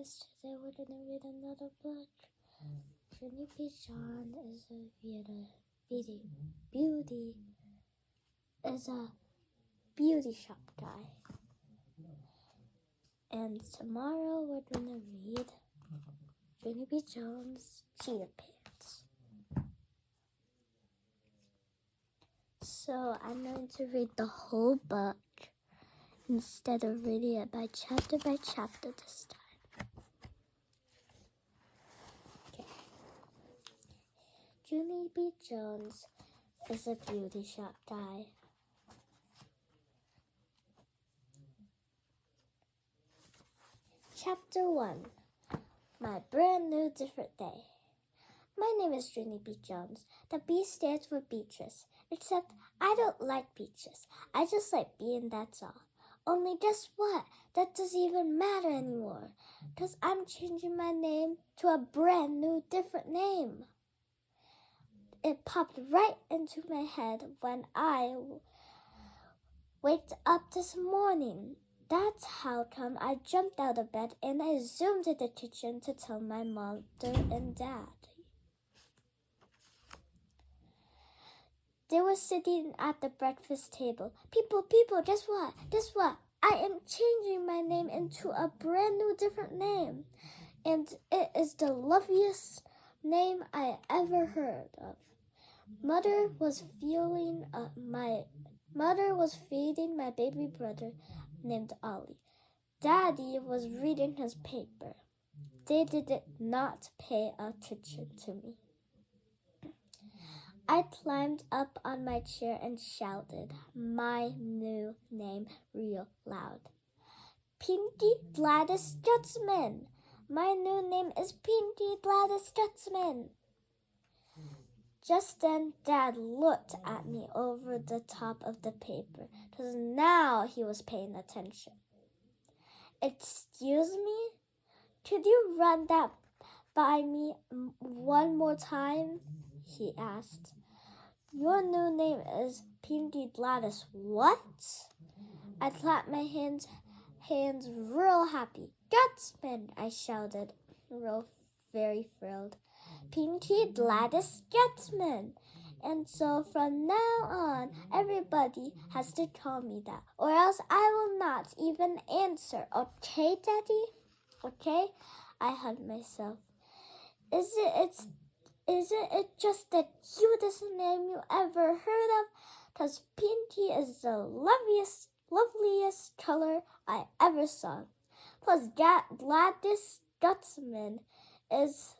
guys, today we're gonna read another book. Junie is a beauty shop guy. And tomorrow we're gonna read Junie B. Jones' Cheetah Pants. So I'm going to read the whole book instead of reading it by chapter this time. Junie B. Jones is a beauty shop guy. Chapter 1. My brand new different day. My name is Junie B. Jones. The B stands for Beatrice, except I don't like beaches. I just like being, that's all. Only guess what? That doesn't even matter anymore, because I'm changing my name to a brand new different name. It popped right into my head when I waked up this morning. That's how come I jumped out of bed and I zoomed to the kitchen to tell my mother and dad. They were sitting at the breakfast table. People, guess what? I am changing my name into a brand new different name. And it is the loveliest name I ever heard of. Mother was feeding my baby brother named Ollie. Daddy was reading his paper. They did not pay attention to me. I climbed up on my chair and shouted my new name real loud. Pinky Gladys Stutzman. My new name is Pinky Gladys Stutzman. Just then, Dad looked at me over the top of the paper, because now he was paying attention. Excuse me? Could you run that by me one more time? He asked. Your new name is Pinky Gladys what? I clapped my hands real happy. Stutzman, I shouted, very thrilled. Pinky Gladys Stutzman. And so from now on, everybody has to call me that, or else I will not even answer. Okay, Daddy? Okay? I hugged myself. Isn't it just the cutest name you ever heard of? 'Cause Pinky is the loveliest color I ever saw. Plus, Gladys Stutzman is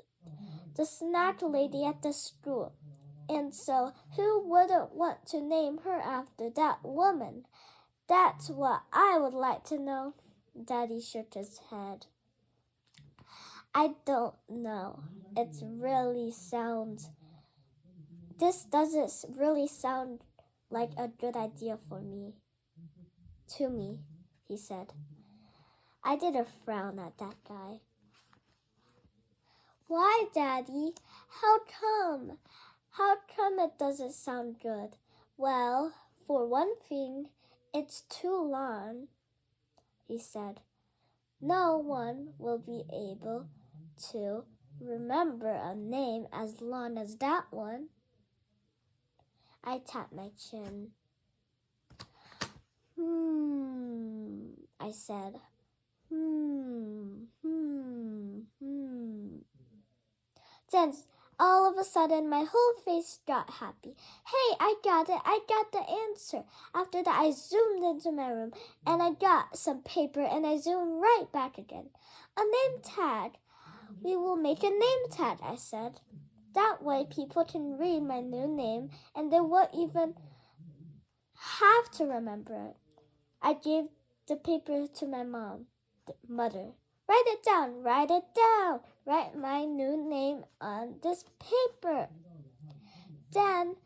the snack lady at the school. And so, who wouldn't want to name her after that woman? That's what I would like to know. Daddy shook his head. I don't know. This doesn't really sound like a good idea to me, he said. I did a frown at that guy. Why, Daddy? How come? How come it doesn't sound good? Well, for one thing, it's too long, he said. No one will be able to remember a name as long as that one. I tapped my chin. I said. Then, all of a sudden, my whole face got happy. Hey, I got it. I got the answer. After that, I zoomed into my room, and I got some paper, and I zoomed right back again. A name tag. We will make a name tag, I said. That way, people can read my new name, and they won't even have to remember it. I gave the paper to my mother. Write it down. Write my new name on this paper. Then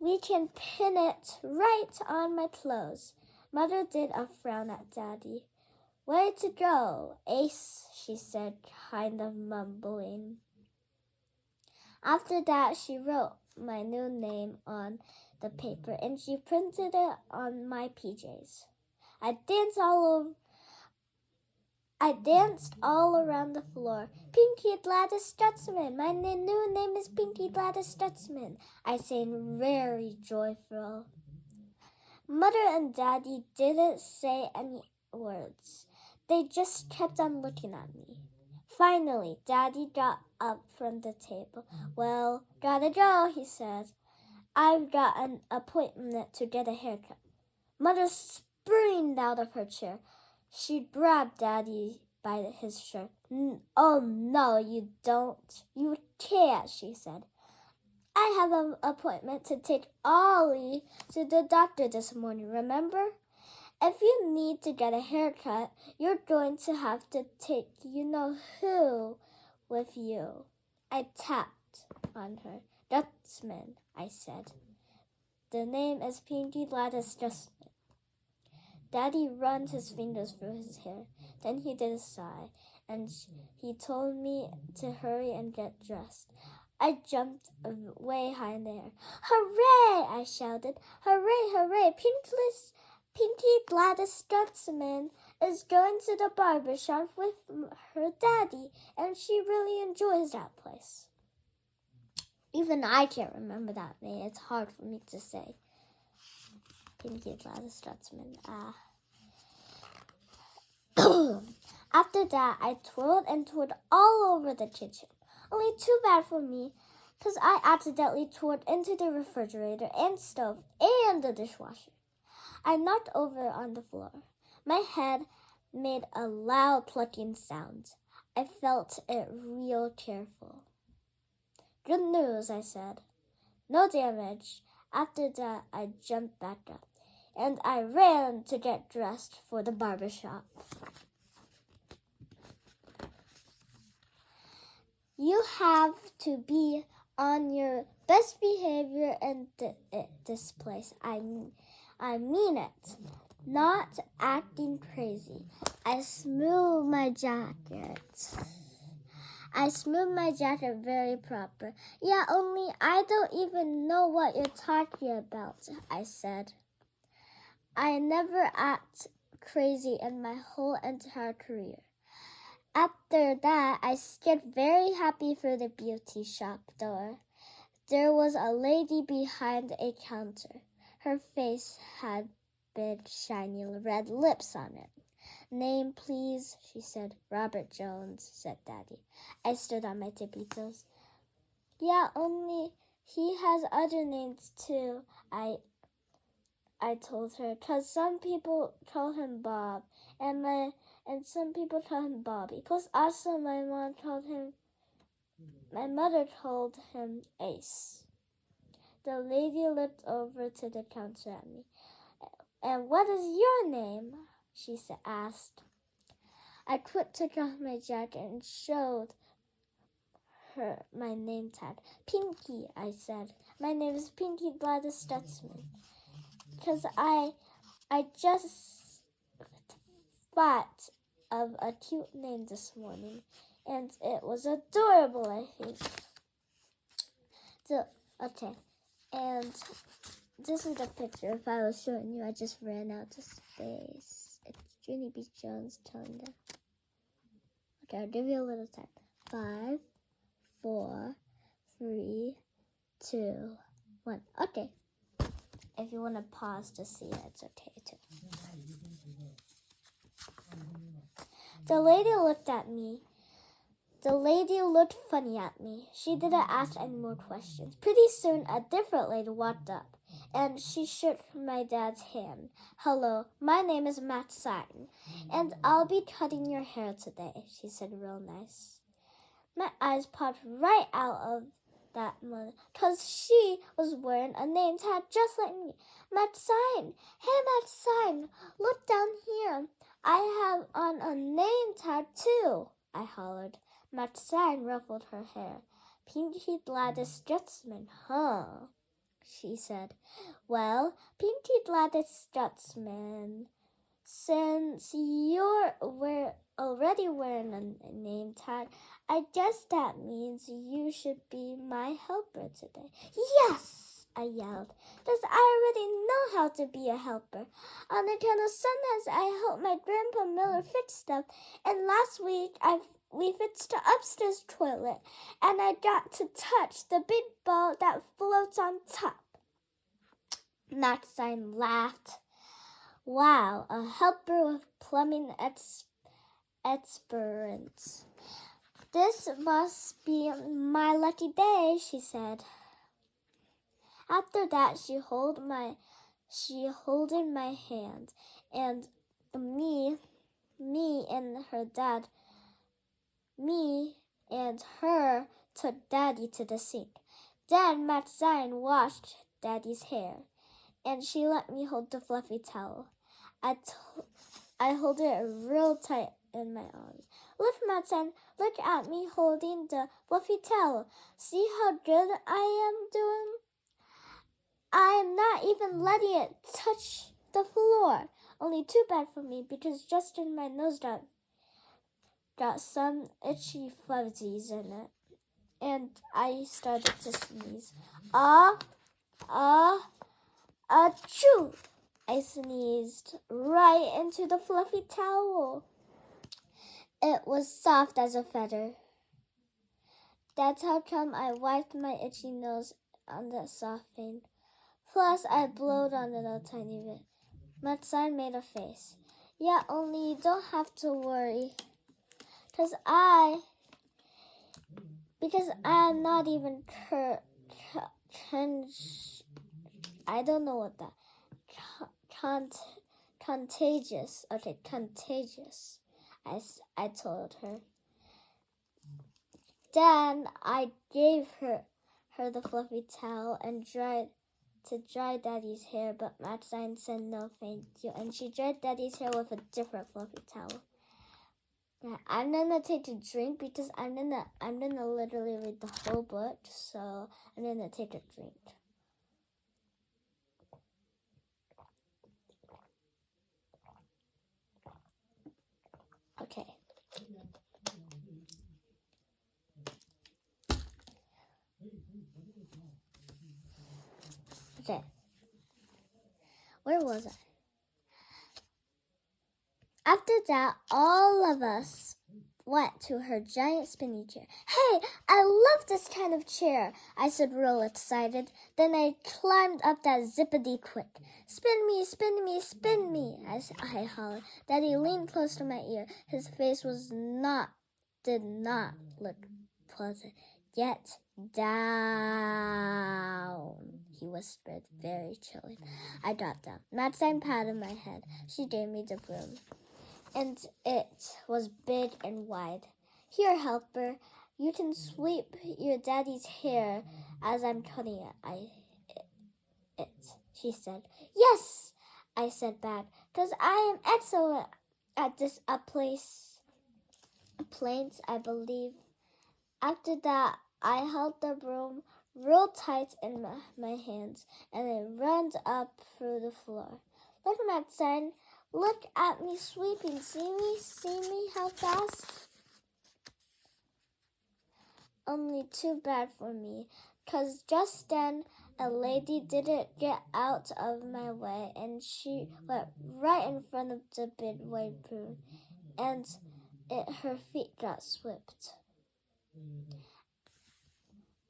we can pin it right on my clothes. Mother did a frown at Daddy. Way to go, Ace, she said, kind of mumbling. After that, she wrote my new name on the paper and she printed it on my PJs. I danced all I danced all around the floor. Pinky Gladys Stutzman. My new name is Pinky Gladys Stutzman, I sang, very joyful. Mother and Daddy didn't say any words. They just kept on looking at me. Finally, Daddy got up from the table. Well, gotta go, he said. I've got an appointment to get a haircut. Mother sprang out of her chair. She grabbed Daddy by his shirt. Oh, no, you don't. You can't, she said. I have an appointment to take Ollie to the doctor this morning, remember? If you need to get a haircut, you're going to have to take you-know-who with you. I tapped on her. Dutchman, I said. The name is Pinky Gladys Dutchman. Daddy runs his fingers through his hair. Then he did a sigh, and he told me to hurry and get dressed. I jumped way high in the air. Hooray! I shouted. Hooray, hooray! Pinky Gladys Stutzman is going to the barber shop with her daddy, and she really enjoys that place. Even I can't remember that name. It's hard for me to say. Pinky Gladys Stutzman. After that, I twirled and twirled all over the kitchen. Only too bad for me, because I accidentally twirled into the refrigerator and stove and the dishwasher. I knocked over on the floor. My head made a loud plucking sound. I felt it real careful. Good news, I said. No damage. After that, I jumped back up, and I ran to get dressed for the barber shop. You have to be on your best behavior in this place. I mean it. Not acting crazy. I smoothed my jacket. Very proper. Yeah, only I don't even know what you're talking about, I said. I never act crazy in my whole entire career. After that, I skipped very happy through the beauty shop door. There was a lady behind a counter. Her face had big, shiny red lips on it. Name, please, she said. Robert Jones, said Daddy. I stood on my tippy toes. Yeah, only he has other names too, I told her, 'cause some people call him Bob, and some people call him Bobby. Plus, also my mother called him Ace. The lady looked over to the counter at me. And what is your name? She asked. I quickly took off my jacket and showed her my name tag. Pinky, I said. My name is Pinky Gladys Stutzman. 'Cause I just thought of a cute name this morning, and it was adorable, I think. So, okay, and this is the picture. If I was showing you, I just ran out of space. It's Junie B. Jones telling them. Okay, I'll give you a little time. 5, 4, 3, 2, 1. Okay. If you want to pause to see it, it's okay too. The lady looked at me. The lady looked funny at me. She didn't ask any more questions. Pretty soon, a different lady walked up, and she shook my dad's hand. Hello, my name is Matt Sign, and I'll be cutting your hair today, she said real nice. My eyes popped right out of that mother, 'cause she was wearing a name tag just like me. Matt Sign! Hey, Matt Sign! Look down here. I have on a name tag too, I hollered. Matt Sign ruffled her hair. Pinky Gladys Stutzman, huh? She said. Well, Pinky Gladys Stutzman, since you're already wearing a name tag, I guess that means you should be my helper today. Yes! I yelled. "Does I already know how to be a helper. On account of sometimes I helped my Grandpa Miller fix stuff, and last week we fixed the upstairs toilet, and I got to touch the big ball that floats on top." Maxine laughed. "Wow, a helper with plumbing experience. This must be my lucky day," she said. After that, she holded my hand, and me and her took Daddy to the sink. Then Maxine washed Daddy's hair, and she let me hold the fluffy towel. I hold it real tight in my arms. "Look, Maxine, look at me holding the fluffy towel. See how good I am doing? I am not even letting it touch the floor. Only too bad for me because just in my nose got some itchy fuzzies in it." And I started to sneeze. Achoo! I sneezed right into the fluffy towel. It was soft as a feather. That's how come I wiped my itchy nose on the soft thing. Plus, I blowed on it a tiny bit. Maxine made a face. "Yeah, only you don't have to worry. Because I'm not even I don't know what that contagious. Okay, contagious," I told her. Then I gave her the fluffy towel and dry Daddy's hair, but Maxine said no thank you, and she dried Daddy's hair with a different fluffy towel. I'm gonna take a drink because I'm gonna literally read the whole book, so I'm gonna take a drink. Okay. Okay. Where was I? After that, all of us went to her giant spinning chair. "Hey, I love this kind of chair," I said real excited. Then I climbed up that zippity quick. "Spin me, spin me, spin me," I hollered. Daddy leaned close to my ear. His face did not look pleasant. "Get down," he whispered, very chilly. I got down. Maxine patted my head. She gave me the broom, and it was big and wide. "Here, helper, you can sweep your daddy's hair as I'm cutting it," she said. "Yes," I said back, "because I am excellent at this planes, I believe." After that, I held the broom real tight in my hands, and it ran up through the floor. "Look, Maxine, look at me sweeping. See me how fast?" Only too bad for me, 'cause just then a lady didn't get out of my way, and she went right in front of the big white broom, and her feet got swept.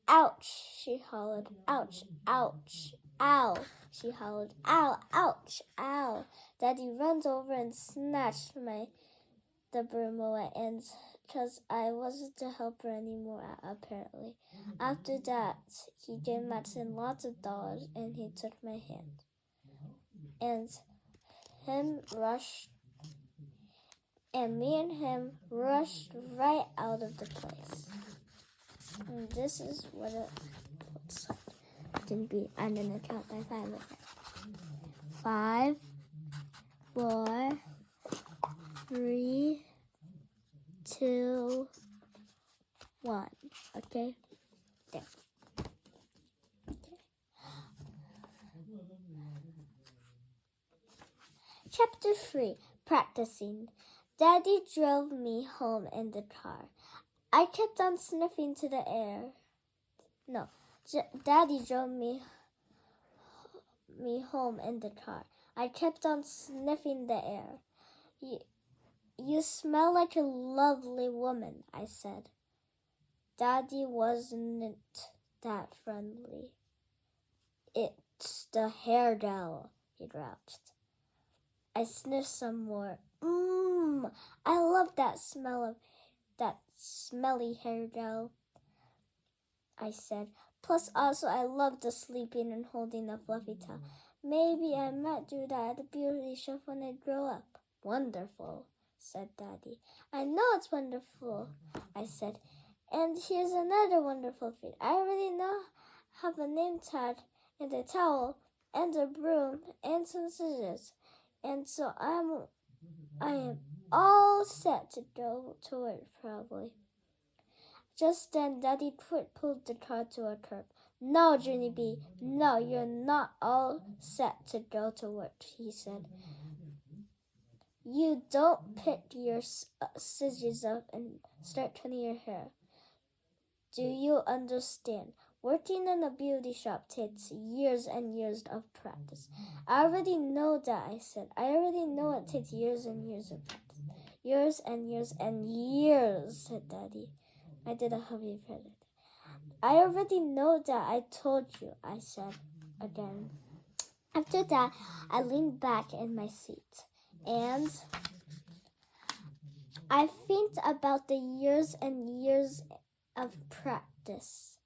"Ouch," she hollered. "Ouch, ouch, ow," she hollered. "Ow, ouch, ow." Daddy runs over and snatched the broom away, and because I wasn't a helper anymore, apparently. After that, he gave Maxine lots of dollars, and he took my hand. And me and him rushed right out of the place. And this is what it looks like. I'm gonna count by 5 again. 5, 4, 3, 2, 1. Okay? There. Okay. Chapter 3. Practicing. Daddy drove me home in the car. I kept on sniffing to the air. No, Daddy drove me me home in the car. I kept on sniffing the air. You smell like a lovely woman, I said. Daddy wasn't that friendly. It's the hair gel, he grouched. I sniffed some more. I love that smell of that smelly hair gel, I said. Plus, also, I love the sleeping and holding a fluffy towel. Maybe I might do that at the beauty shop when I grow up. Wonderful, said Daddy. I know it's wonderful, I said. And here's another wonderful feat. I already have a name tag and a towel and a broom and some scissors. And so I am all set to go to work, probably. Just then, Daddy pulled the car to a curb. No, Junie B, no, you're not all set to go to work, he said. You don't pick your scissors up and start cutting your hair. Do you understand? Working in a beauty shop takes years and years of practice. I already know that, I said. I already know it takes years and years of practice. Years and years and years, said Daddy. I did a heavy credit. I already know that, I told you, I said again. After that, I leaned back in my seat, and I think about the years and years of practice.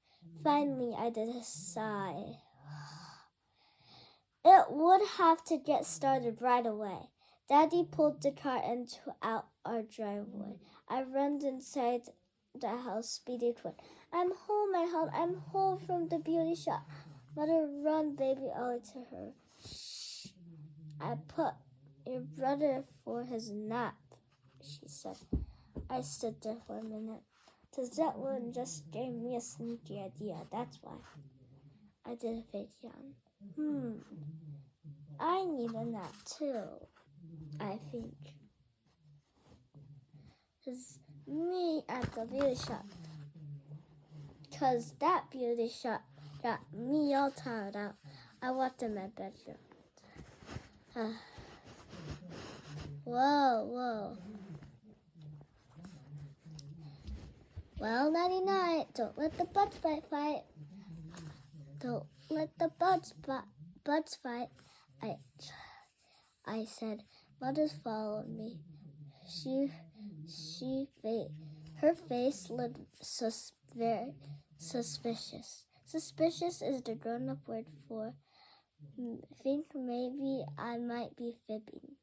Finally, I did a sigh. It would have to get started right away. Daddy pulled the car out our driveway. I ran inside the house, speedy quick. I'm home, I held. I'm home from the beauty shop. Mother, run, baby Ollie, to her. Shh. I put your brother for his nap, she said. I stood there for a minute. That one just gave me a sneaky idea, that's why. I did a fake yawn. I need a nap too, I think. It's me at the beauty shop. 'Cause that beauty shop got me all tired out. I walked in my bedroom. Whoa. Well, nighty-night. Don't let the bugs fight. Don't let the bugs fight. I said. Mother followed me. Her face looked very suspicious. Suspicious is the grown-up word for think maybe I might be fibbing.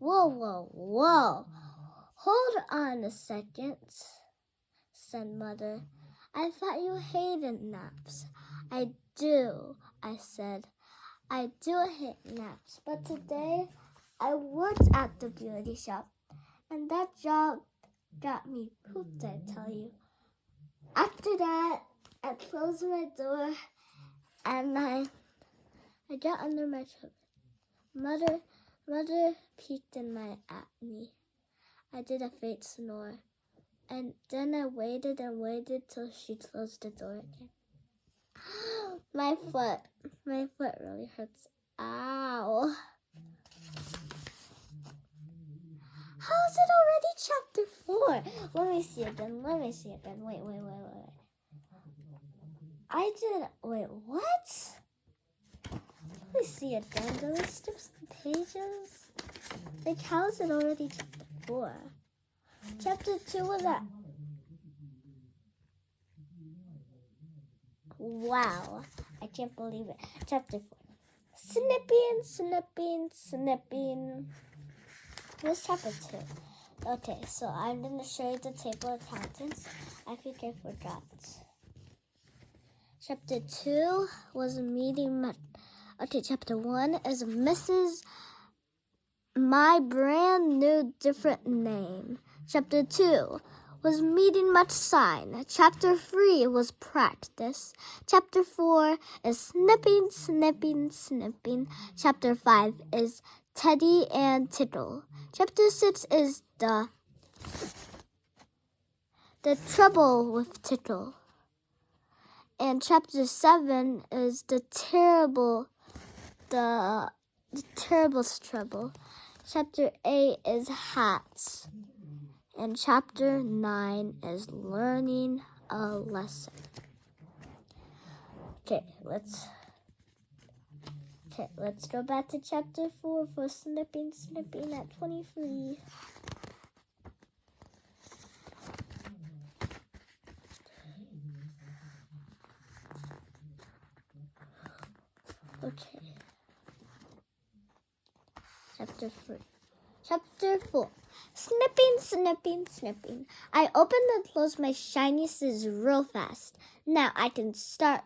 Whoa. Hold on a second, said Mother. I thought you hated naps. I do, I said. I do hate naps, but today I worked at the beauty shop, and that job got me pooped, I tell you. After that, I closed my door, and I got under my coat. Mother peeked at me. I did a fake snore, and then I waited till she closed the door again. My foot really hurts. Ow. How is it already chapter 4? Let me see again. Wait. Wait, what? Let me see again. Did I skip some pages? Like, how is it already chapter 4? Chapter 2 was that. Wow. I can't believe it. Chapter 4. Snipping. What's chapter 2? Okay, so I'm going to show you the table of contents. I think I forgot. Chapter 2 was meeting Okay, chapter 1 is Mrs. My brand new different name. Chapter 2 was meeting much sign. Chapter 3 was practice. Chapter 4 is snipping. Chapter 5 is Teddy and Tickle. Chapter 6 is the trouble with Tickle. And chapter 7 is the terrible the terrible trouble. Chapter 8 is hats. And chapter 9 is learning a lesson. Okay, let's go back to chapter 4 for snipping at 23. Okay. Chapter 4. Snipping. I opened and closed my shiny scissors real fast. Now I can start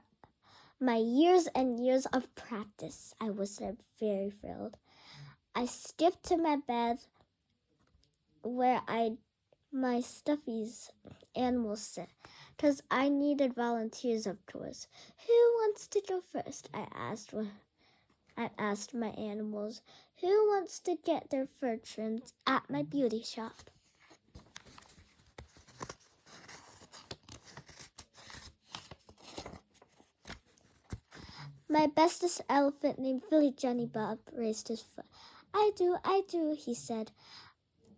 my years and years of practice. I was very thrilled. I skipped to my bed where my stuffies animals sit, because I needed volunteers, of course. Who wants to go first? I asked my animals. Who wants to get their fur trimmed at my beauty shop? My bestest elephant named Philly Johnny Bob raised his foot. I do, he said.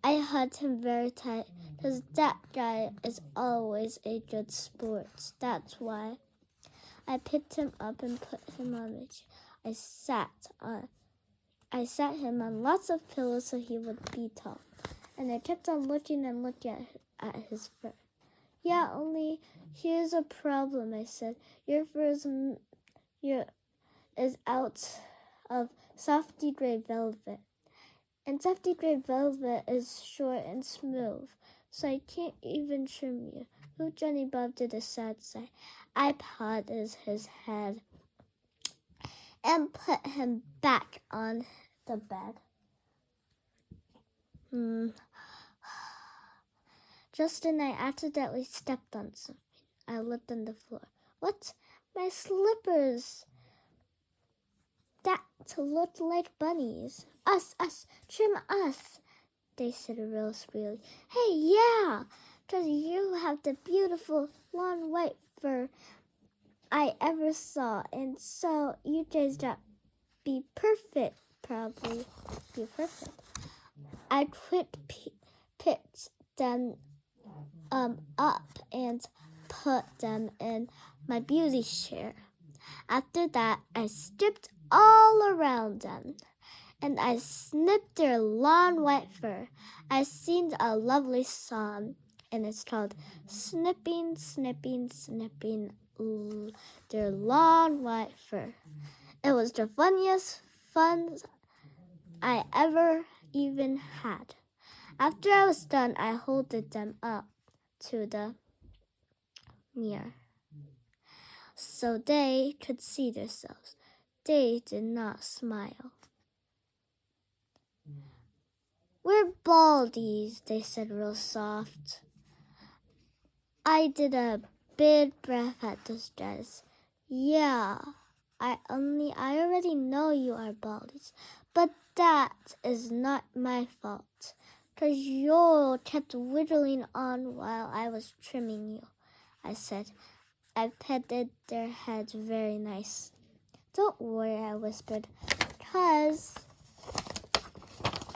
I hugged him very tight, because that guy is always a good sport. That's why I picked him up and put him on my chair. I sat him on lots of pillows so he would be tall, and I kept on looking at his fur. Yeah, only here's a problem, I said. Your fur is out of softy gray velvet, and softy gray velvet is short and smooth, so I can't even trim you. Little Johnny Bob did a sad sigh. I patted his head and put him back on the bed. Just then I accidentally stepped on something. I looked on the floor. What? My slippers! That looked like bunnies. Us, trim us, they said real squealy. Hey, yeah, 'cause you have the beautiful long white fur I ever saw, and so you guys got be perfect, probably be perfect. I picked them up and put them in my beauty chair. After that, I skipped all around them, and I snipped their long white fur. I sing a lovely song, and it's called Snipping, Their Long White Fur. It was the funniest fun I ever even had. After I was done, I held them up to the mirror so they could see themselves. They did not smile. We're baldies, they said real soft. I did a big breath at this dress. Yeah, I already know you are baldies, but that is not my fault, 'cause you kept whittling on while I was trimming you, I said. I petted their heads very nice. Don't worry, I whispered, 'cause...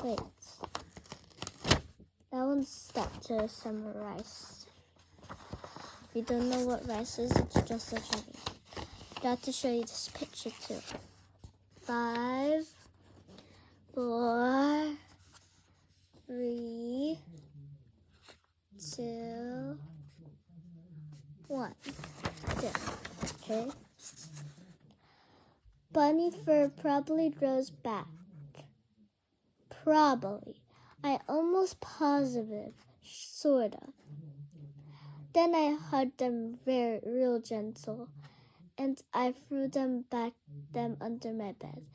Wait. That one's stuck to some rice. If you don't know what rice is, it's just a cherry. Got to show you this picture too. 5, 4, 3, 2, 1. There. Okay. Bunny fur probably grows back. Probably. I almost positive. Sorta. Then I hugged them real gentle, and I threw them under my bed,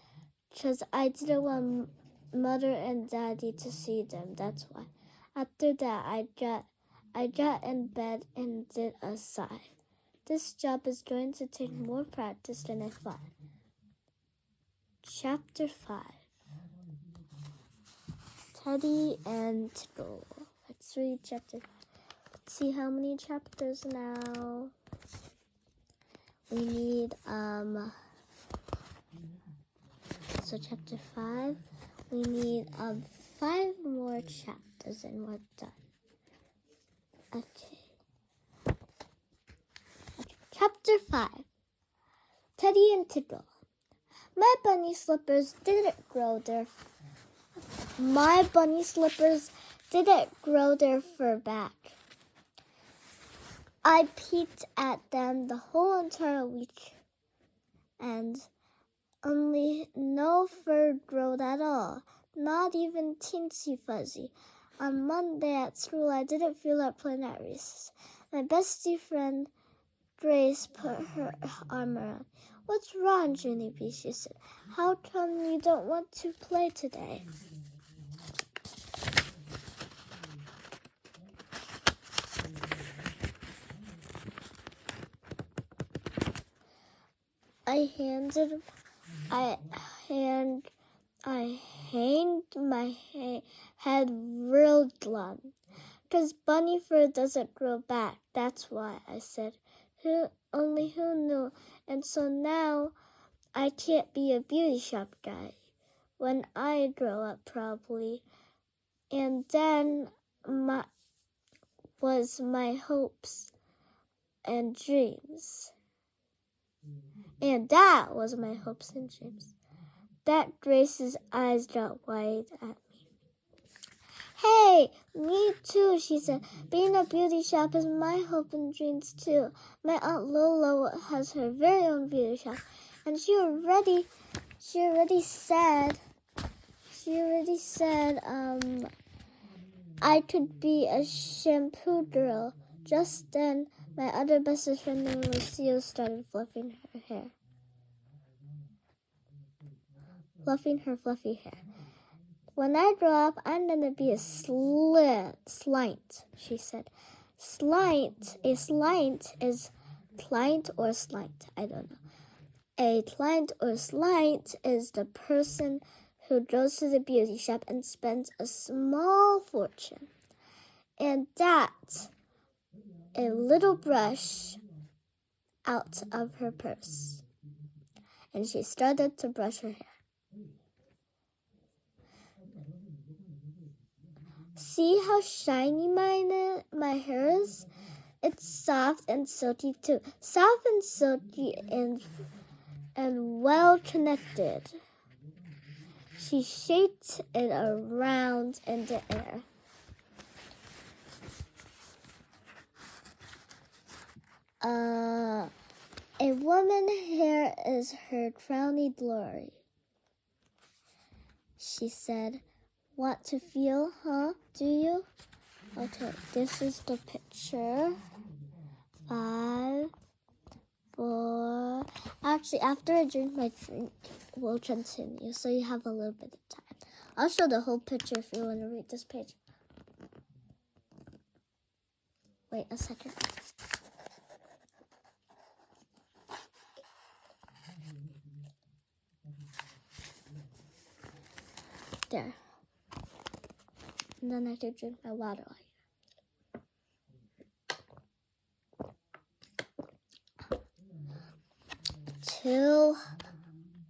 'cause I didn't want Mother and Daddy to see them. That's why. After that, I got in bed and did a sigh. This job is going to take more practice than I thought. Chapter 5. Teddy and Tickle. Let's read chapter 5. Let's see how many chapters now. We need also chapter 5. We need 5 more chapters and we're done. Okay. Chapter 5. Teddy and Tickle. My bunny slippers didn't grow their fur back. I peeked at them the whole entire week, and only no fur growed at all, not even teensy fuzzy. On Monday at school, I didn't feel like playing at recess. My bestie friend Grace put her arm around. "What's wrong, Junie?" she said. "How come you don't want to play today?" I hanged my head real glum. "'Cause bunny fur doesn't grow back, that's why," I said. Who knew? And so now I can't be a beauty shop guy when I grow up, probably. And then was my hopes and dreams. And that was my hopes and dreams. That Grace's eyes got wide at me. "Hey, me too," she said. "Being a beauty shop is my hope and dreams too. My Aunt Lola has her very own beauty shop, and she already said I could be a shampoo girl." Just then, my other best friend named Lucille started fluffing her fluffy hair. "When I grow up, I'm gonna be a slint," she said. A slint is client or slight, I don't know. A client or slight is the person who goes to the beauty shop and spends a small fortune. And that a little brush out of her purse. And she started to brush her hair. "See how shiny my hair is? It's soft and silky too. Soft and silky and well connected." She shaked it around in the air. A woman's hair is her crowning glory," she said. "Want to feel, huh? Do you?" Okay, this is the picture. 5, 4. Actually, after I drink my drink, we'll continue, so you have a little bit of time. I'll show the whole picture if you want to read this page. Wait a second. There. And then I can drink my water. Till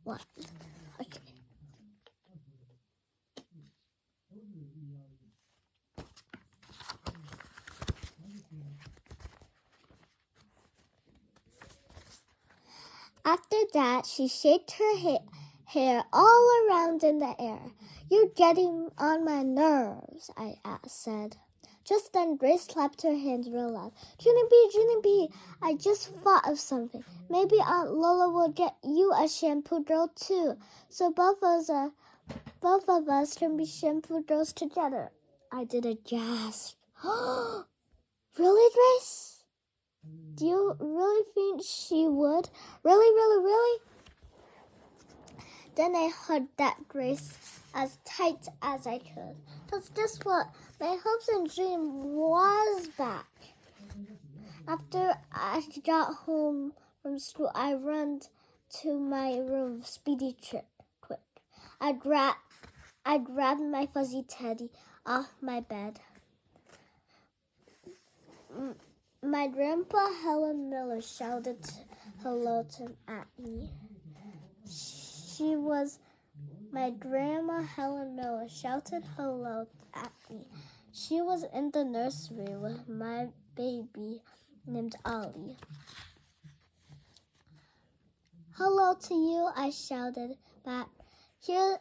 1. Okay. After that, she shaked her hair all around in the air. "You're getting on my nerves," I said. Just then, Grace clapped her hands real loud. Junie B, I just thought of something. Maybe Aunt Lola will get you a shampoo girl too, so both of us can be shampoo girls together. I did a gasp. "Really, Grace? Do you really think she would? Really? Then I hugged that Grace as tight as I could. Because guess what? My hopes and dream was back. After I got home from school, I ran to my room, speedy quick. I grabbed my fuzzy teddy off my bed. My grandpa Helen Miller shouted hello at me. She was My grandma Helen Miller shouted hello at me. She was in the nursery with my baby named Ollie. Hello to you, I shouted back. Here's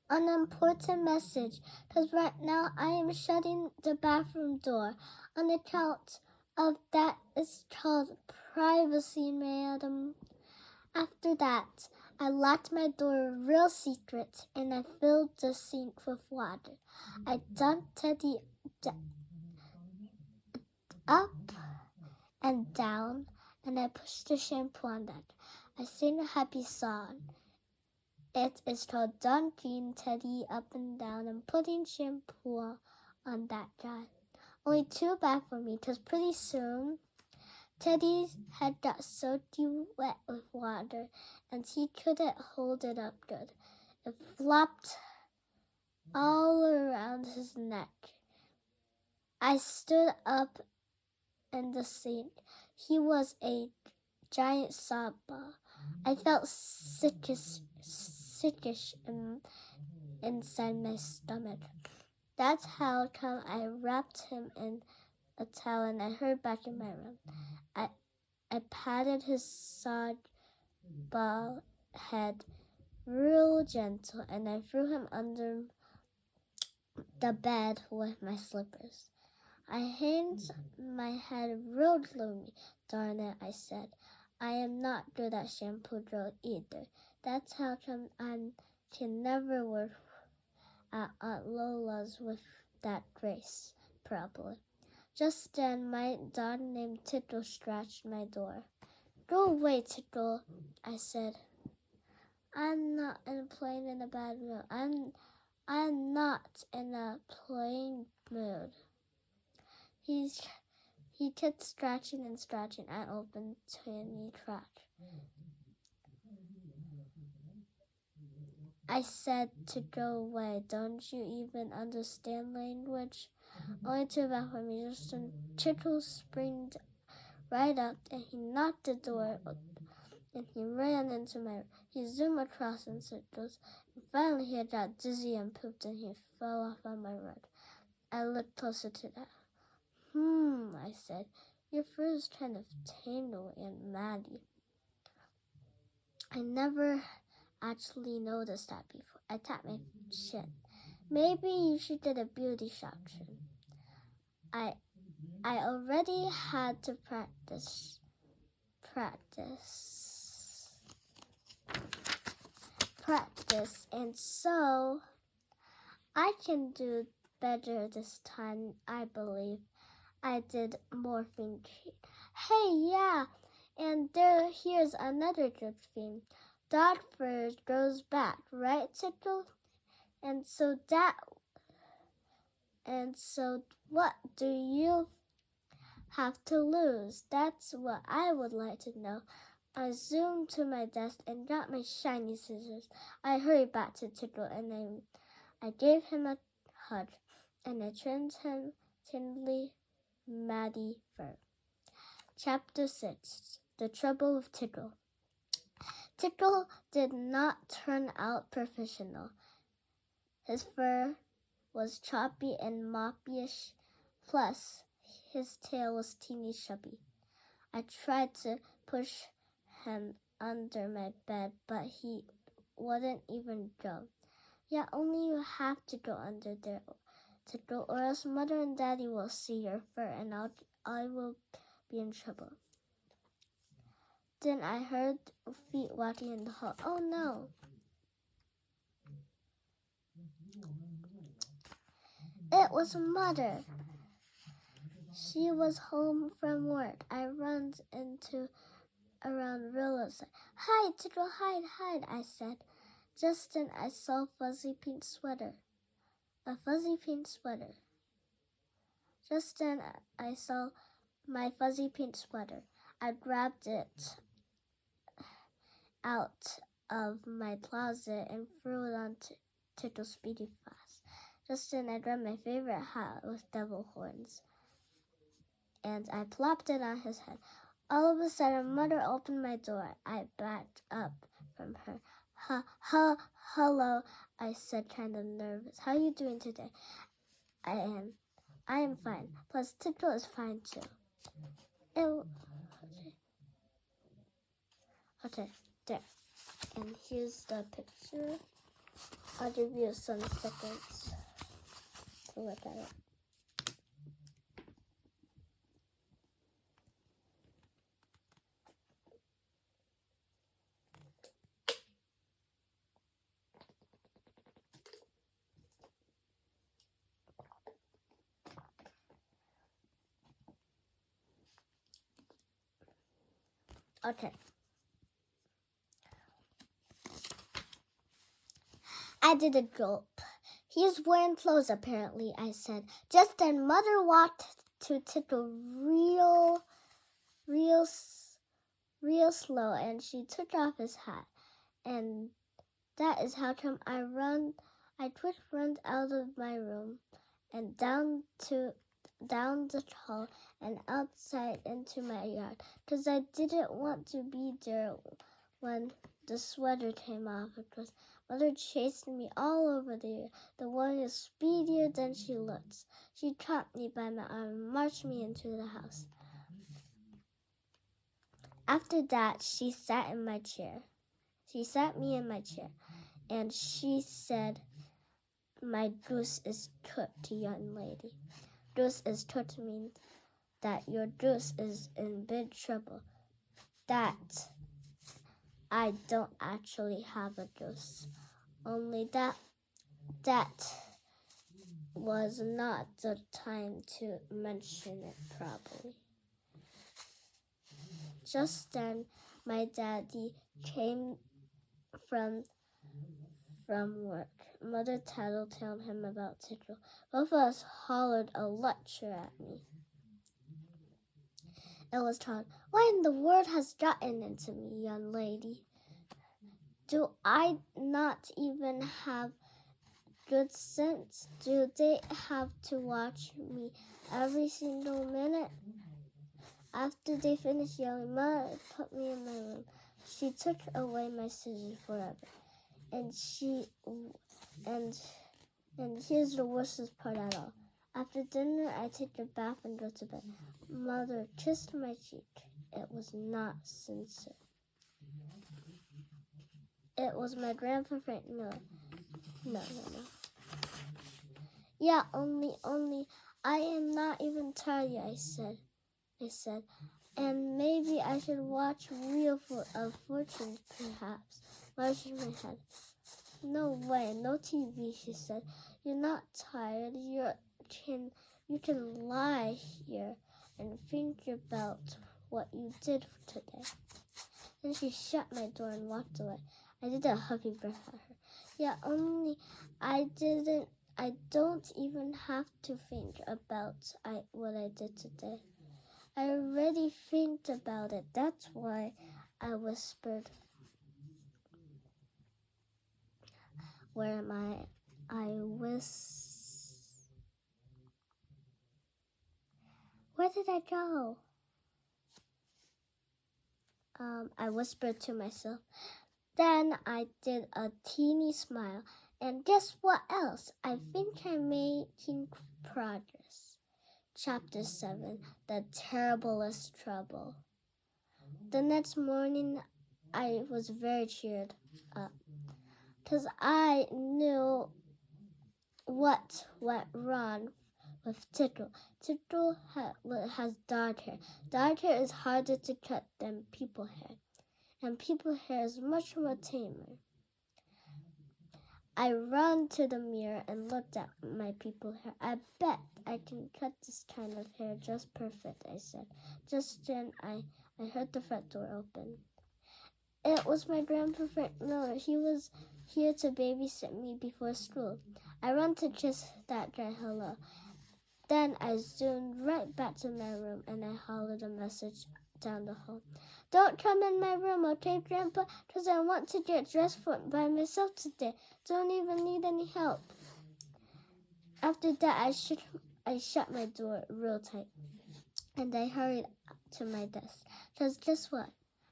an important message, because right now I am shutting the bathroom door on account of that is called privacy, madam. After that, I locked my door real secret and I filled the sink with water. I dumped Teddy up and down and I pushed the shampoo on that. I sang a happy song. It is called dunking Teddy up and down and putting shampoo on that guy. Only too bad for me, because pretty soon Teddy's head got soaky wet with water, and he couldn't hold it up good. It flopped all around his neck. I stood up in the sink. He was a giant softball. I felt sickish inside my stomach. That's how come I wrapped him in a towel and I hurried back in my room. I patted his softball head real gentle and I threw him under the bed with my slippers. I hanged my head real gloomy. Darn it, I said. I am not good at shampoo drill either. That's how come I can never work at Aunt Lola's with that grace properly. Just then, my dog named Tickle scratched my door. Go away, Tickle, I said. I'm not playing in a bad mood. I'm not in a playing mood. He kept scratching and scratching. I opened tiny crack. I said to go away. Don't you even understand language? Only too bad for me. Just a Tickle springed right up and he knocked the door and he ran into my room. He zoomed across in circles and finally he got dizzy and pooped and he fell off on my rug. I looked closer to that. I said, your fur is kind of tangled and matty. I never actually noticed that before. I tapped my chin. Maybe you should get a beauty shop trim. I already had to practice, and so I can do better this time, I believe. I did morphine treat. Hey, yeah, and here's another good thing. Dog fur grows back, right, Tickle? And so what do you have to lose? That's what I would like to know. I zoomed to my desk and got my shiny scissors. I hurried back to Tickle and I gave him a hug and I trimmed him thinly matty fur. Chapter 6. The Trouble with Tickle. Tickle did not turn out professional. His fur was choppy and moppyish, plus his tail was teeny chubby. I tried to push him under my bed, but he wouldn't even go. Yeah, only you have to go under there, Tickle, or else Mother and Daddy will see your fur and I will be in trouble. Then I heard feet walking in the hall. Oh no! It was Mother. She was home from work. I ran around real upset. Hide, Tickle, hide, I said. Just then I saw a fuzzy pink sweater. Just then I saw my fuzzy pink sweater. I grabbed it out of my closet and threw it on Tickle's speedy fast. Just then I grabbed my favorite hat with devil horns and I plopped it on his head. All of a sudden, Mother opened my door. I backed up from her. Hello, I said, kind of nervous. How are you doing today? I am fine. Plus, Tickle is fine too. Okay, there. And here's the picture. I'll give you some seconds to look at it. Okay. I did a gulp. He's wearing clothes, apparently, I said. Just then, Mother walked to Tickle real slow, and she took off his hat. And that is how come I quick run out of my room and down the hall and outside into my yard, 'cause I didn't want to be there when the sweater came off, because Mother chased me all over the yard. The one is speedier than she looks. She caught me by my arm and marched me into the house. After that, she sat me in my chair, and she said, "My goose is cooked, young lady." Goose is cooked means that your goose is in big trouble. That I don't actually have a goose. Only that was not the time to mention it properly. Just then, my daddy came from work. Mother tattled him about Tickle. Both of us hollered a lecture at me. It was Todd. "What in the world has gotten into me, young lady? Do I not even have good sense? Do they have to watch me every single minute?" After they finished yelling, Mother put me in my room. She took away my scissors forever. And here's the worst part at all. After dinner, I take a bath and go to bed. Mother kissed my cheek. It was not sincere. It was my grandpa Frank Miller. No. Yeah, only, I am not even tired yet, I said. And maybe I should watch Wheel of Fortune, perhaps. Mother shook my head. "No way, no TV," she said. "You're not tired. You can lie here and think about what you did today." Then she shut my door and walked away. I did a happy breath at her. Yeah, only I don't even have to think about what I did today. I already think about it. That's why I whispered. Where am I? Where did I go? I whispered to myself. Then I did a teeny smile. And guess what else? I think I'm making progress. Chapter 7, The Terriblest Trouble. The next morning, I was very cheered up, 'cause I knew what went wrong with Tickle. Tickle has dark hair. Dark hair is harder to cut than people hair, and people hair is much more tamer. I ran to the mirror and looked at my people hair. "I bet I can cut this kind of hair just perfect," I said. Just then, I heard the front door open. It was my grandpa Frank Miller. He was here to babysit me before school. I ran to kiss that guy hello. Then I zoomed right back to my room and I hollered a message down the hall. "Don't come in my room, okay, Grandpa? 'Cause I want to get dressed by myself today. Don't even need any help." After that, I shut my door real tight, and I hurried to my desk. 'Cause guess what?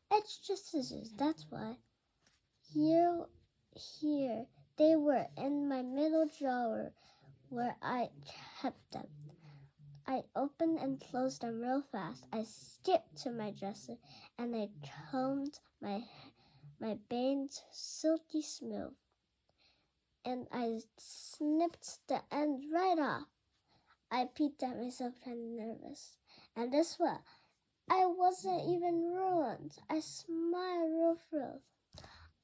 It's just scissors, that's why. Here, they were in my middle drawer where I kept them. I opened and closed them real fast. I skipped to my dresser and I combed my bangs silky smooth. And I snipped the end right off. I peeked at myself kind of nervous. And guess what? I wasn't even ruined. I smiled real thrilled.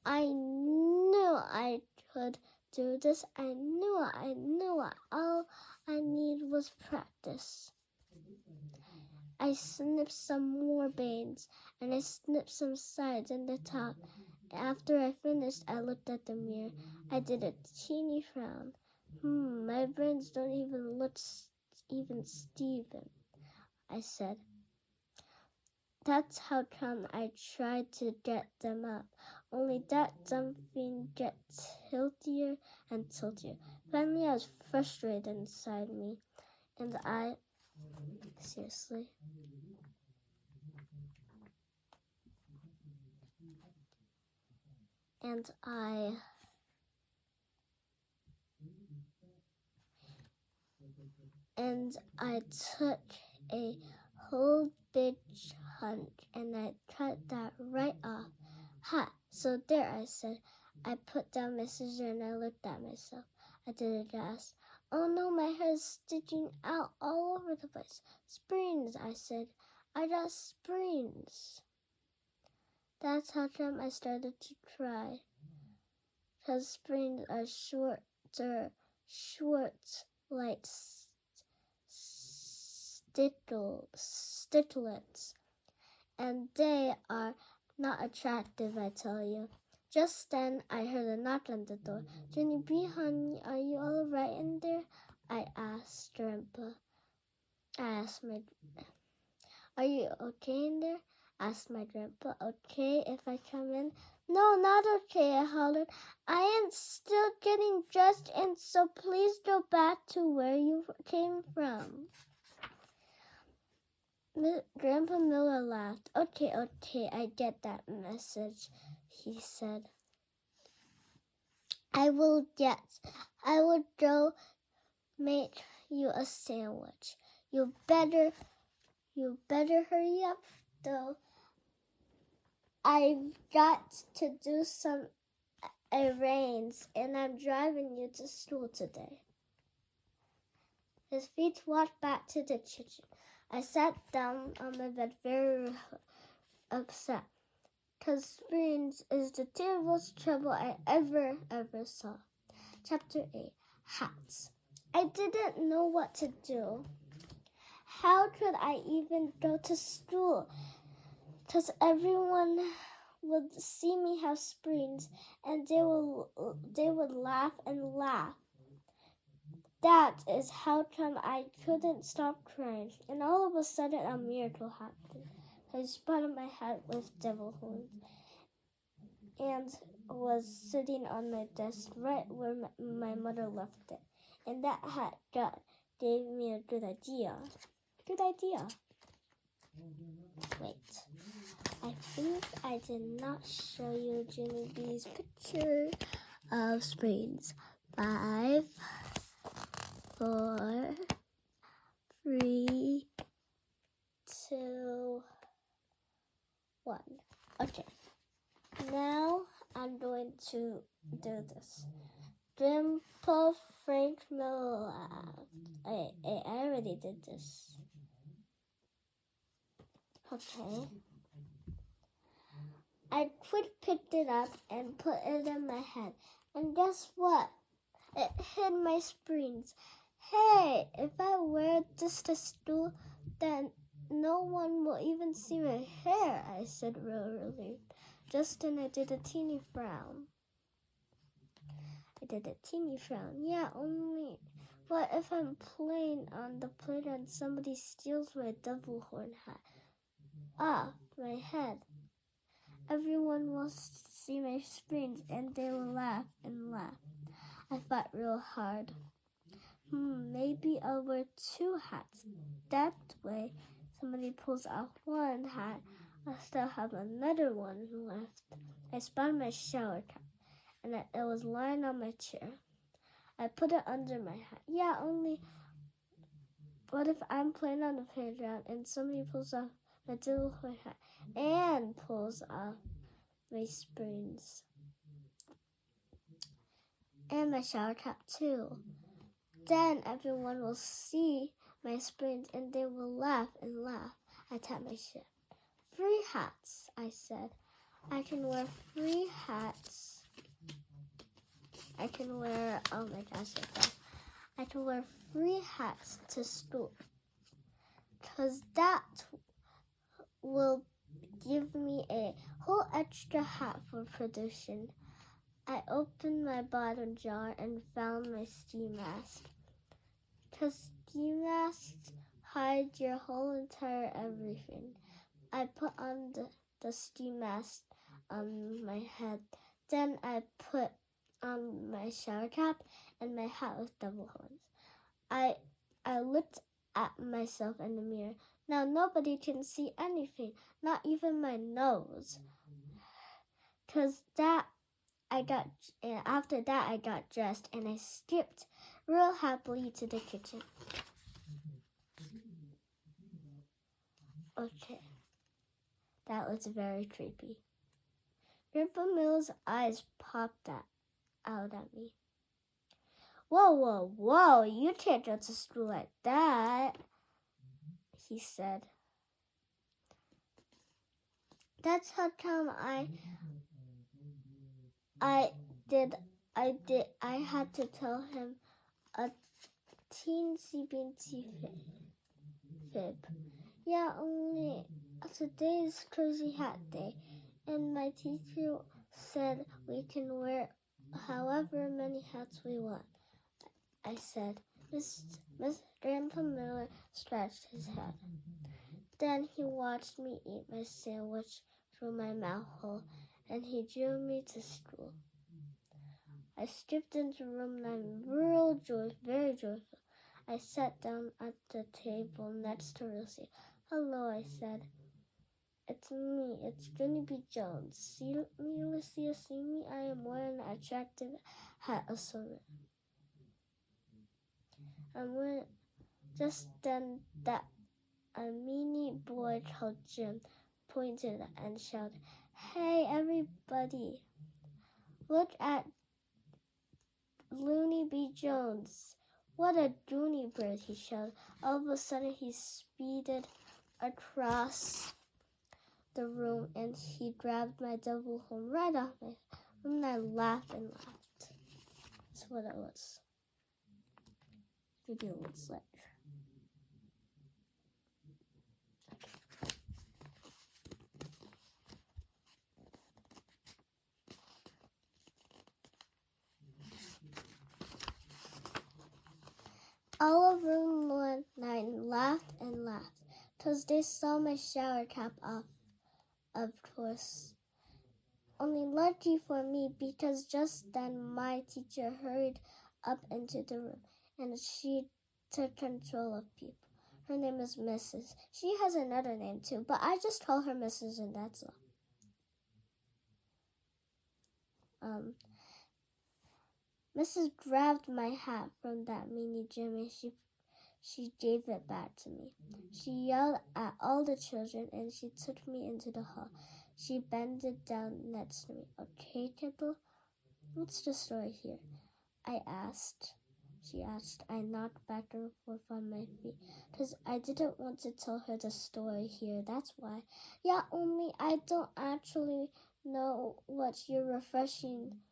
I knew I could do this. I knew it. All I need was practice. I snipped some more bangs, and I snipped some sides and the top. After I finished, I looked at the mirror. I did a teeny frown. My brains don't even look even Steven, I said. That's how come I tried to get them up. Only that something gets tiltier and tiltier. Finally, I was frustrated inside me, and seriously. And I took a whole big chunk and I cut that right off. Ha! So there, I said. I put down my scissors and I looked at myself. I did a gasp. Oh no, my hair is sticking out all over the place. Springs, I said. I got springs. That's how come I started to cry. 'Cause springs are short like sticklets. And they are not attractive, I tell you. Just then, I heard a knock on the door. Junie B, honey, are you all right in there? I asked Grandpa. Are you okay in there? Asked my grandpa. Okay if I come in? No, not okay, I hollered. I am still getting dressed, and so please go back to where you came from. Grandpa Miller laughed. Okay, I get that message, he said. I will go make you a sandwich. You better hurry up, though. I've got to do some errands, and I'm driving you to school today. His feet walked back to the kitchen. I sat down on my bed very upset, 'cause springs is the terriblest trouble I ever saw. Chapter 8, Hats. I didn't know what to do. How could I even go to school? 'Cause everyone would see me have springs, and they would laugh and laugh. That is how come I couldn't stop crying. And all of a sudden, a miracle happened. I spotted my hat with devil horns and was sitting on my desk right where my mother left it. And that hat gave me a good idea. Wait, I think I did not show you Junie B's picture of springs. 5, 4, 3, 2, 1. Okay, now I'm going to do this. Grandpa Frank Miller. I already did this. Okay. I picked it up and put it in my head. And guess what? It hid my springs. Hey, if I wear this to school, then no one will even see my hair, I said real relieved. Just then I did a teeny frown. Yeah, only what if I'm playing on the playground and somebody steals my devil horn hat? My head. Everyone will see my springs and they will laugh and laugh. I thought real hard. Maybe I'll wear 2 hats. That way, somebody pulls off one hat, I still have another one left. I spun my shower cap, and it was lying on my chair. I put it under my hat. Yeah, only what if I'm playing on the playground and somebody pulls off my little hat and pulls off my springs and my shower cap too? Then everyone will see my springs and they will laugh and laugh. I tapped my shirt. 3 hats, I said. I can wear 3 hats. I can wear, oh my gosh, I can wear 3 hats to school. Because that will give me a whole extra hat for production. I opened my bottom jar and found my ski mask. Because ski masks hide your whole entire everything. I put on the ski mask on my head. Then I put on my shower cap and my hat with double horns. I looked at myself in the mirror. Now nobody can see anything, not even my nose. After that I got dressed and I skipped real happily to the kitchen. Okay, that was very creepy. Grandpa Mill's eyes popped out at me. Whoa, whoa, whoa, you can't go to school like that, he said. That's how come I had to tell him a teensy beensy fib. Yeah, only today is Crazy Hat Day, and my teacher said we can wear however many hats we want. I said. Miss Grandpa Miller scratched his head. Then he watched me eat my sandwich through my mouth hole, and he drew me to school. I skipped into the room and I'm very joyful. I sat down at the table next to Lucy. Hello, I said. It's me. It's Junie B. Jones. See me, Lucia? See me? I am wearing an attractive hat assortment. Just then that a meanie boy called Jim pointed and shouted, Hey, everybody, look at Looney B. Jones. What a Junie bird, he shouted. All of a sudden, he speeded across the room and he grabbed my double horn right off my head. And I laughed and laughed. That's what it was. Maybe it looks like. All of room 9 laughed and laughed, 'cause they saw my shower cap off, of course. Only lucky for me, because just then my teacher hurried up into the room, and she took control of people. Her name is Mrs. She has another name too, but I just call her Mrs. and that's all. Mrs. grabbed my hat from that meanie Jim and she gave it back to me. She yelled at all the children and she took me into the hall. She bended down next to me. Okay, Kendall, what's the story here? She asked. I knocked back and forth on my feet because I didn't want to tell her the story here. That's why. Yeah, only I don't actually know what you're referring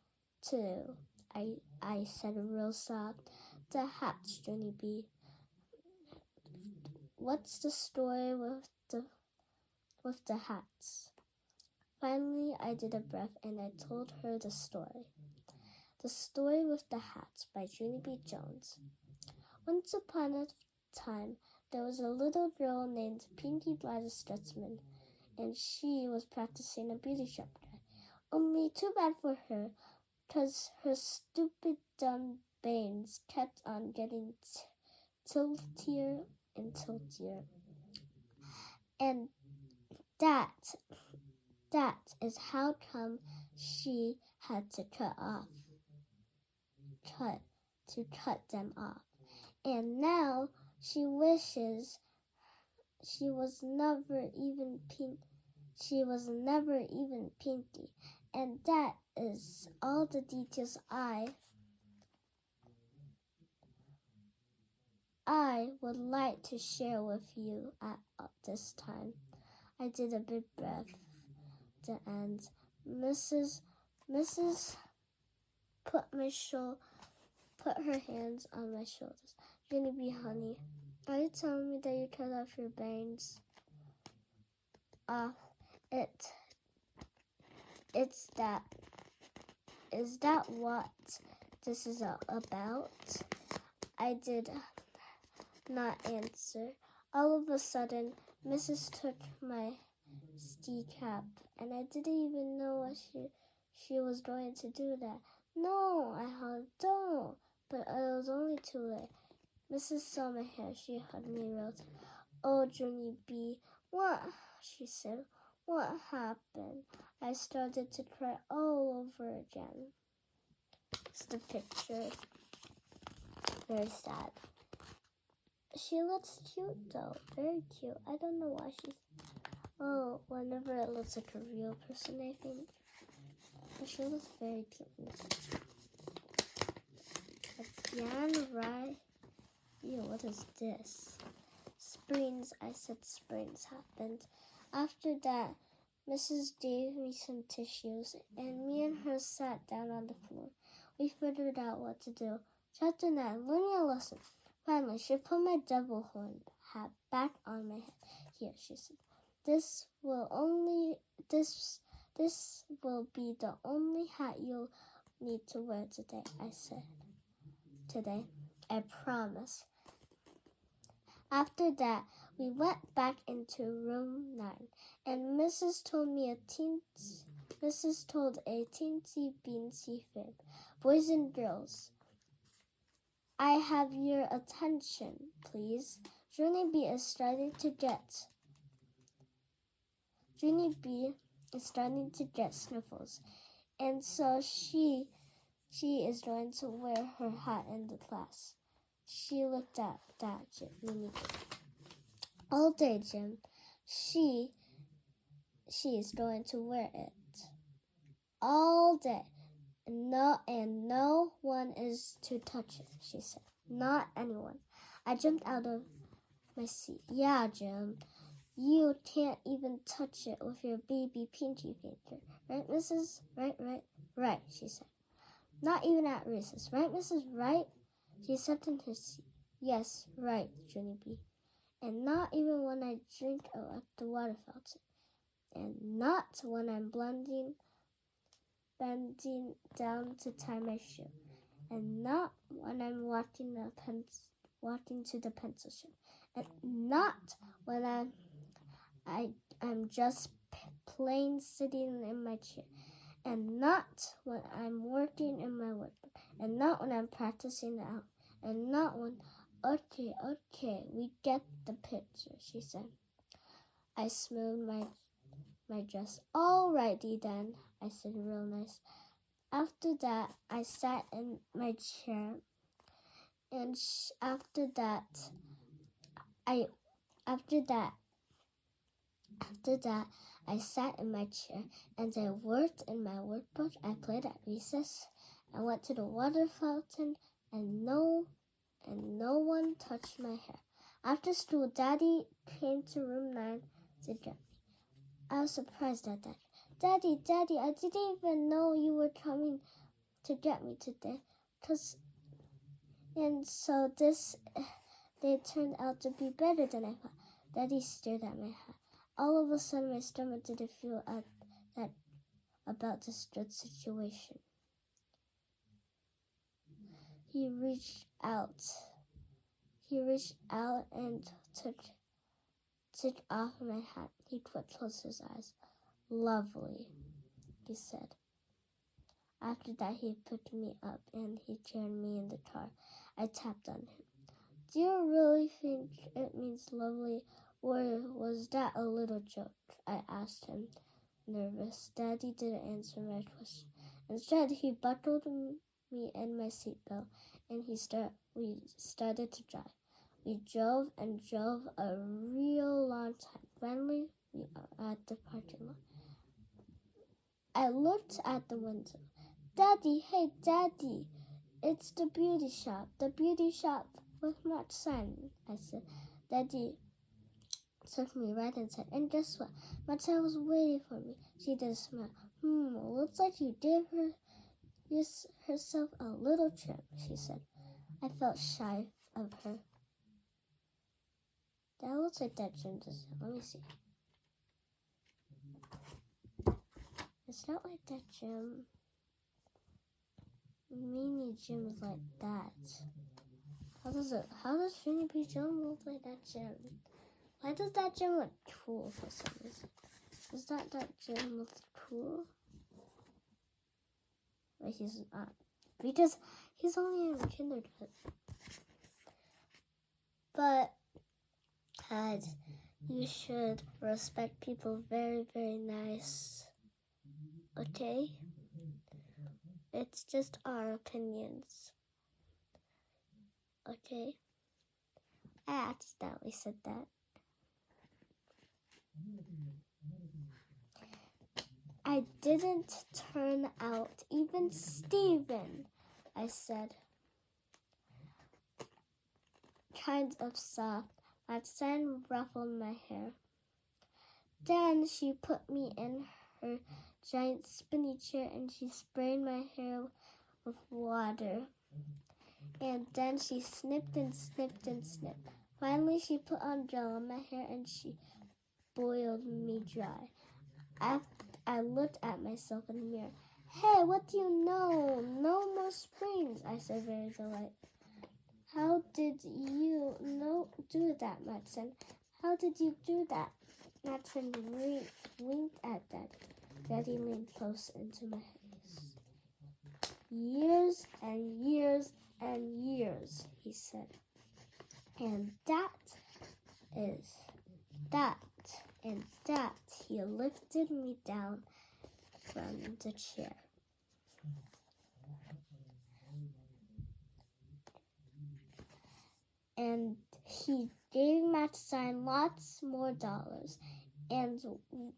to. I said real soft. The hats, Junie B. What's the story with the hats? Finally, I did a breath and I told her the story. The Story with the Hats by Junie B. Jones. Once upon a time, there was a little girl named Pinky Gladys Stutzman, and she was practicing a beauty shop there. Only too bad for her, 'cause her stupid dumb bangs kept on getting tiltier and tiltier. And That is how come she had to cut them off. And now she wishes she was never even Pinky. And that is all the details I would like to share with you at this time. I did a big breath and Mrs. put her hands on my shoulders. Junie, honey, are you telling me that you cut off your bangs? Is that what this is about? I did not answer. All of a sudden, Mrs. took my ski cap, and I didn't even know what she was going to do that. No, I hollered, don't, but it was only too late. Mrs. saw my hair. She hugged me real tight. Oh, Junie B, what? She said, what happened? I started to cry all over again. It's the picture. Very sad. She looks cute though. Very cute. I don't know why she's... Oh, whenever it looks like a real person, I think. But she looks very cute in the picture. Again, right? Ew, what is this? Springs. I said springs happened. After that, Mrs. gave me some tissues, and me and her sat down on the floor. We figured out what to do. Chapter 9, learning a lesson. Finally, she put my devil horn hat back on my head. Here, she said, this will be the only hat you'll need to wear today, I said. Today, I promise. After that, we went back into room 9, and Mrs. told a teensy beansy fib. Boys and girls, I have your attention, please. Junie B is starting to get sniffles, and so she is going to wear her hat in the class. She looked at that Junie B. All day, Jim. She is going to wear it all day. No one is to touch it, she said. Not anyone. I jumped out of my seat. Yeah, Jim. You can't even touch it with your baby pinky finger. Right, Mrs.? Right, she said. Not even at recess. Right, Mrs.? Right? She sat in her seat. Yes, right, Junie B. And not even when I drink at the water fountain. And not when I'm bending down to tie my shoe. And not when I'm walking to the pencil shop. And not when I'm just plain sitting in my chair. And not when I'm working in my workbook. And not when I'm practicing out. And not when... Okay, we get the picture, she said. I smoothed my dress. Alrighty then, I said real nice. After that, I sat in my chair, and after that, I sat in my chair, and I worked in my workbook. I played at recess. I went to the water fountain, and no one touched my hair. After school, Daddy came to room 9 to get me. I was surprised at that. Daddy, I didn't even know you were coming to get me today. And so this day turned out to be better than I thought. Daddy stared at my hat. All of a sudden, my stomach didn't feel that about this good situation. He reached out and took off my hat. He closed his eyes. Lovely, he said. After that, he picked me up and he carried me in the car. I tapped on him. Do you really think it means lovely, or Was that a little joke? I asked him, nervous. Daddy didn't answer my question. Instead, he buckled me in my seatbelt, and we started to drive. We drove and drove a real long time. Finally, we are at the parking lot. I looked at the window. Daddy, hey, Daddy, it's the beauty shop. The beauty shop with my son, I said. Daddy took me right inside, and guess what? My son was waiting for me. She did a smile. Looks like you gave herself a little trim, she said. I felt shy of her. That looks like that Jim does. Let me see. It's not like that Jim. Mini Jim is like that. How does Junie B. Jim look like that Jim? Why does that Jim look cool for some reason? Does that Jim look cool? But he's not. Because he's only in kindergarten. But you should respect people very, very nice. Okay? It's just our opinions. Okay? I accidentally said that. I didn't turn out even Steven, I said. Kind of soft. My son ruffled my hair. Then she put me in her giant spinny chair and she sprayed my hair with water. And then she snipped and snipped and snipped. Finally, she put on gel on my hair and she boiled me dry. I looked at myself in the mirror. Hey, what do you know? No more springs, I said very delighted. How did you do that, Matson? How did you do that? Matson winked at Daddy. Daddy leaned close into my face. Years and years and years, he said. And he lifted me down from the chair. And he gave Matson lots more dollars, and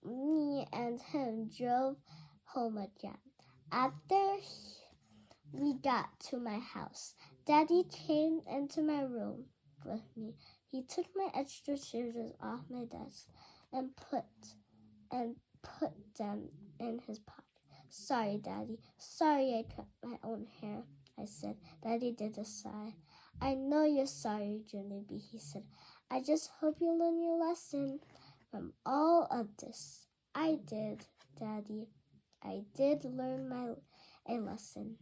me and him drove home again. After we got to my house, Daddy came into my room with me. He took my extra scissors off my desk and put them in his pocket. Sorry, Daddy. Sorry I cut my own hair, I said. Daddy did a sigh. I know you're sorry, Junie B., he said. I just hope you learn your lesson from all of this. I did, Daddy. I did learn a lesson.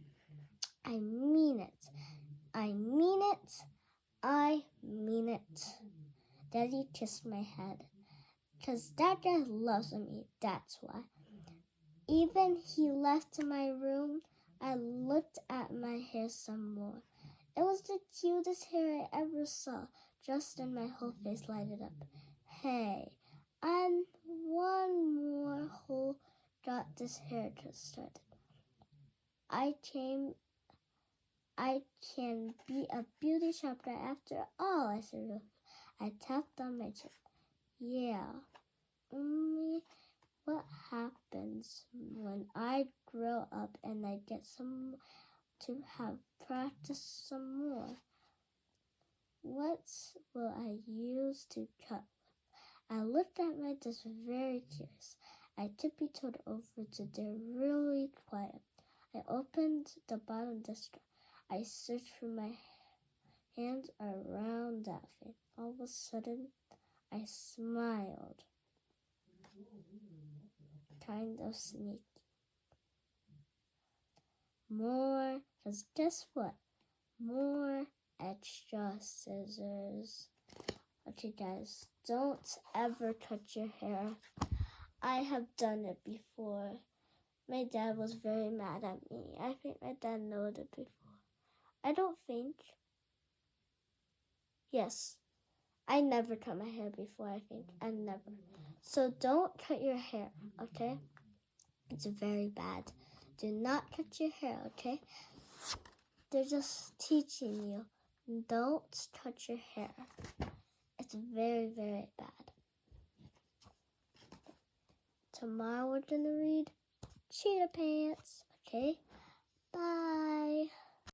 I mean it. I mean it. I mean it. Daddy kissed my head. 'Cause that guy loves me, that's why. Even he left my room, I looked at my hair some more. It was the cutest hair I ever saw. Just then my whole face lighted up. Hey, and one more whole got this hair just started. I can be a beauty shop guy after all, I said. I tapped on my chin. Yeah, only what happens when I grow up and I get to have practice some more? What will I use to cut with? I looked at my desk very curious. I tippy-toed over to there really quiet. I opened the bottom desk drawer. I searched for my hands around that thing. All of a sudden, I smiled. Kind of sneaky. More, because guess what? More extra scissors. Okay, guys, don't ever cut your hair. I have done it before. My dad was very mad at me. I think my dad knows it before. I don't think. Yes, I never cut my hair before, I think. I never. So don't cut your hair, okay? It's very bad. Do not cut your hair, okay? They're just teaching you. Don't cut your hair. It's very, very bad. Tomorrow we're going to read Cheetah Pants, okay?